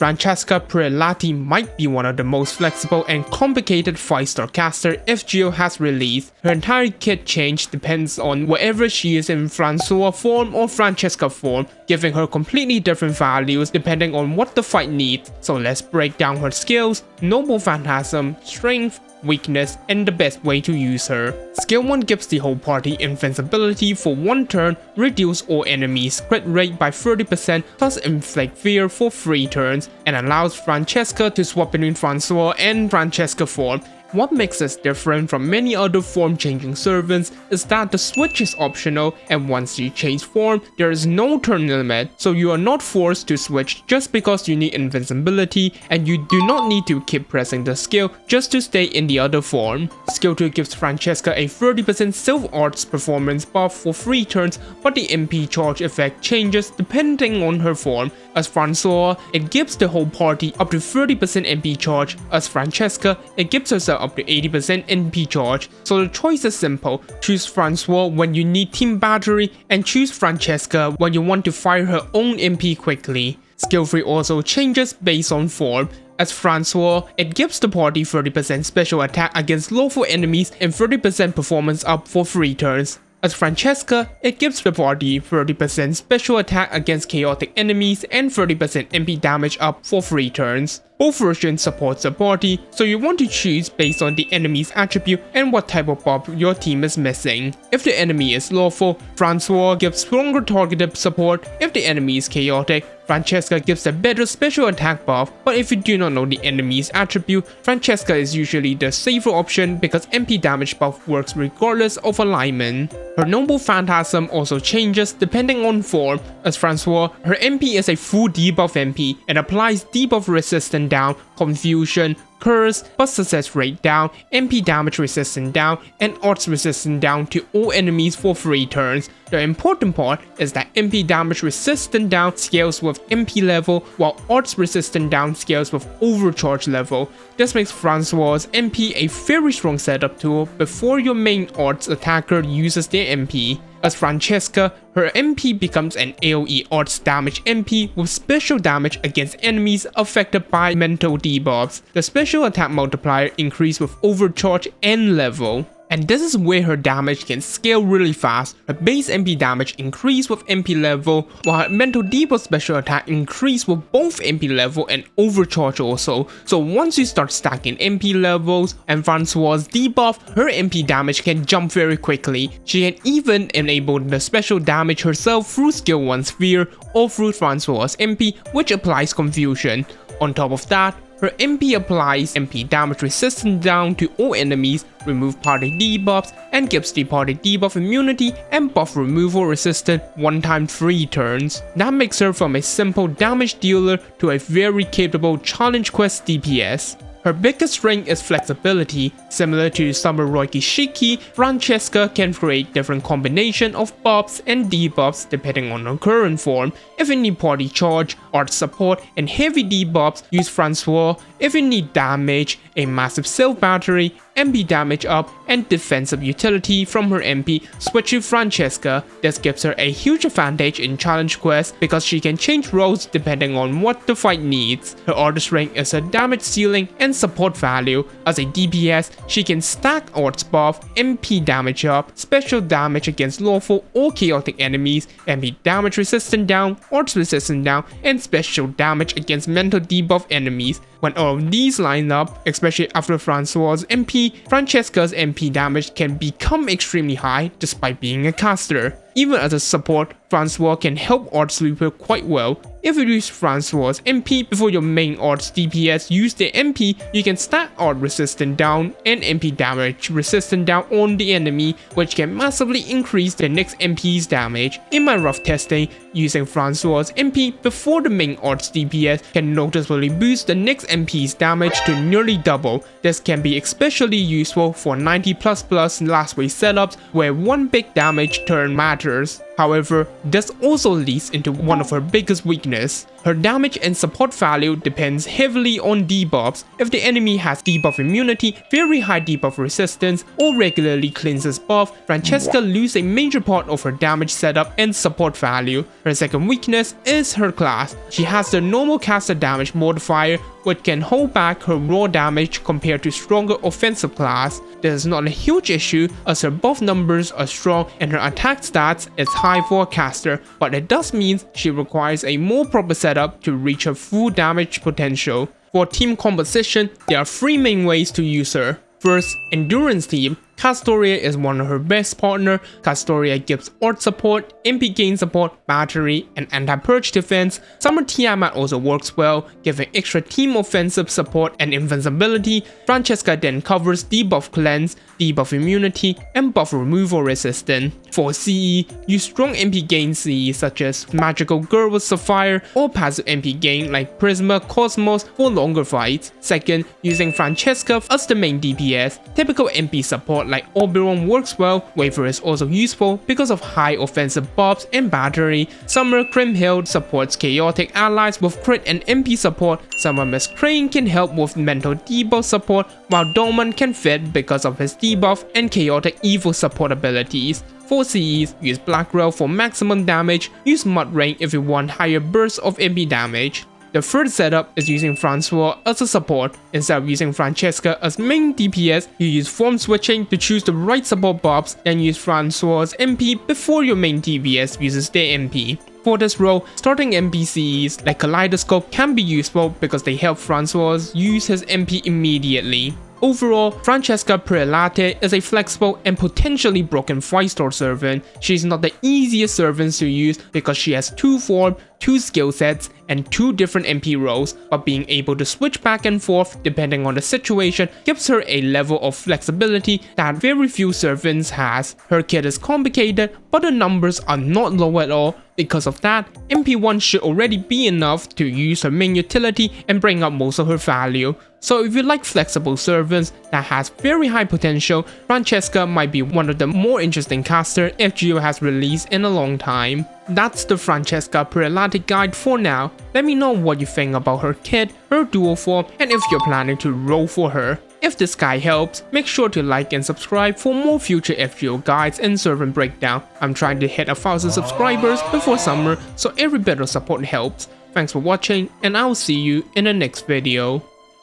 Francesca Prelati might be one of the most flexible and complicated 5-star caster FGO has released. Her entire kit change depends on whether she is in Francois form or Francesca form, giving her completely different values depending on what the fight needs. So let's break down her skills, Noble Phantasm, Strength, weakness, and the best way to use her. Skill 1 gives the whole party invincibility for 1 turn, reduce all enemies' crit rate by 30%, plus inflict fear for 3 turns, and allows Francesca to swap between Francois and Francesca form. What makes this different from many other form-changing servants is that the switch is optional, and once you change form, there is no turn limit, so you are not forced to switch just because you need invincibility, and you do not need to keep pressing the skill just to stay in the other form. Skill 2 gives Francesca a 30% self-arts performance buff for 3 turns, but the MP charge effect changes depending on her form. As Francois, it gives the whole party up to 30% MP charge. As Francesca, it gives herself up to 80% MP charge. So the choice is simple: choose Francois when you need team battery, and choose Francesca when you want to fire her own MP quickly. Skill 3 also changes based on form. As Francois, it gives the party 30% special attack against lawful enemies and 30% performance up for 3 turns. As Francesca, it gives the party 30% special attack against chaotic enemies and 30% MP damage up for 3 turns. Both versions support the party, so you want to choose based on the enemy's attribute and what type of buff your team is missing. If the enemy is lawful, Francois gives stronger targeted support. If the enemy is chaotic, Francesca gives a better special attack buff, but if you do not know the enemy's attribute, Francesca is usually the safer option because MP damage buff works regardless of alignment. Her Noble Phantasm also changes depending on form. As Francois, her MP is a full debuff MP and applies debuff resistance down, confusion, curse, but success rate down, MP damage resistance down, and odds resistance down to all enemies for 3 turns. The important part is that MP damage resistance down scales with MP level, while odds resistance down scales with overcharge level. This makes Francois' MP a very strong setup tool before your main odds attacker uses their MP. As Francesca, her MP becomes an AoE odds damage MP with special damage against enemies affected by mental debuffs. The special attack multiplier increases with overcharge and level. And this is where her damage can scale really fast. Her base MP damage increases with MP level, while her mental debuff special attack increases with both MP level and overcharge also. So once you start stacking MP levels and Francois' debuff, her MP damage can jump very quickly. She can even enable the special damage herself through skill 1 sphere or through Francois' MP, which applies confusion. On top of that, her MP applies MP damage resistance down to all enemies, remove party debuffs, and gives the party debuff immunity and buff removal resistance 1 time 3 turns. That makes her from a simple damage dealer to a very capable challenge quest DPS. Her biggest strength is flexibility. Similar to Samurai Shiki, Francesca can create different combinations of buffs and debuffs depending on her current form. If you need party charge, art support, and heavy debuffs, use Francois. If you need damage, a massive self battery, MP damage up, and defensive utility from her MP, switch to Francesca. This gives her a huge advantage in challenge quests because she can change roles depending on what the fight needs. Her order strength is her damage ceiling and support value. As a DPS, she can stack odds buff, MP damage up, special damage against lawful or chaotic enemies, MP damage resistance down, odds resistance down, and special damage against mental debuff enemies. When all of these line up, especially after Francois' MP, Francesca's MP damage can become extremely high despite being a caster. Even as a support, Francois can help odds sweeper quite well. If you use Francois' MP before your main odds DPS use their MP, you can stack odd resistance down and MP damage resistance down on the enemy, which can massively increase the next MP's damage. In my rough testing, using Francois' MP before the main odds DPS can noticeably boost the next MP's damage to nearly double. This can be especially useful for 90++ last wave setups where one big damage turn matters. However, this also leads into one of her biggest weaknesses. Her damage and support value depends heavily on debuffs. If the enemy has debuff immunity, very high debuff resistance, or regularly cleanses buff, Francesca loses a major part of her damage setup and support value. Her second weakness is her class. She has the normal caster damage modifier, which can hold back her raw damage compared to stronger offensive class. This is not a huge issue as her buff numbers are strong and her attack stats is high for a caster, but it does mean she requires a more proper setup to reach her full damage potential. For team composition, there are 3 main ways to use her. First, endurance team. Castoria is one of her best partner. Castoria gives art support, MP gain support, battery, and anti-purge defense. Summer Tiamat also works well, giving extra team offensive support and invincibility. Francesca then covers debuff cleanse, debuff immunity, and buff removal resistance. For CE, use strong MP gain CE such as Magical Girl with Sapphire, or passive MP gain like Prisma, Cosmos for longer fights. Second, using Francesca as the main DPS. Typical MP support like Oberon works well. Waver is also useful because of high offensive buffs and battery. Summer Crimhild supports chaotic allies with crit and MP support. Summer Miss Crane can help with mental debuff support, while Dolman can fit because of his debuff and chaotic evil support abilities. For CEs, use Black Rail for maximum damage. Use Mud Rain if you want higher bursts of MP damage. The third setup is using Francois as a support. Instead of using Francesca as main DPS, you use form switching to choose the right support buffs, then use Francois' MP before your main DPS uses their MP. For this role, starting NPCs like Kaleidoscope can be useful because they help Francois use his MP immediately. Overall, Francesca Prelati is a flexible and potentially broken 5-star servant. She's not the easiest servant to use because she has 2 form, 2 skill sets, and 2 different MP roles, but being able to switch back and forth depending on the situation gives her a level of flexibility that very few servants has. Her kit is complicated, but the numbers are not low at all. Because of that, MP1 should already be enough to use her main utility and bring up most of her value. So if you like flexible servants that has very high potential, Francesca might be one of the more interesting caster FGO has released in a long time. That's the Francesca Prelati guide for now. Let me know what you think about her kit, her dual form, and if you're planning to roll for her. If this guide helps, make sure to like and subscribe for more future FGO guides and servant breakdown. I'm trying to hit 1,000 subscribers before summer, so every bit of support helps. Thanks for watching, and I'll see you in the next video.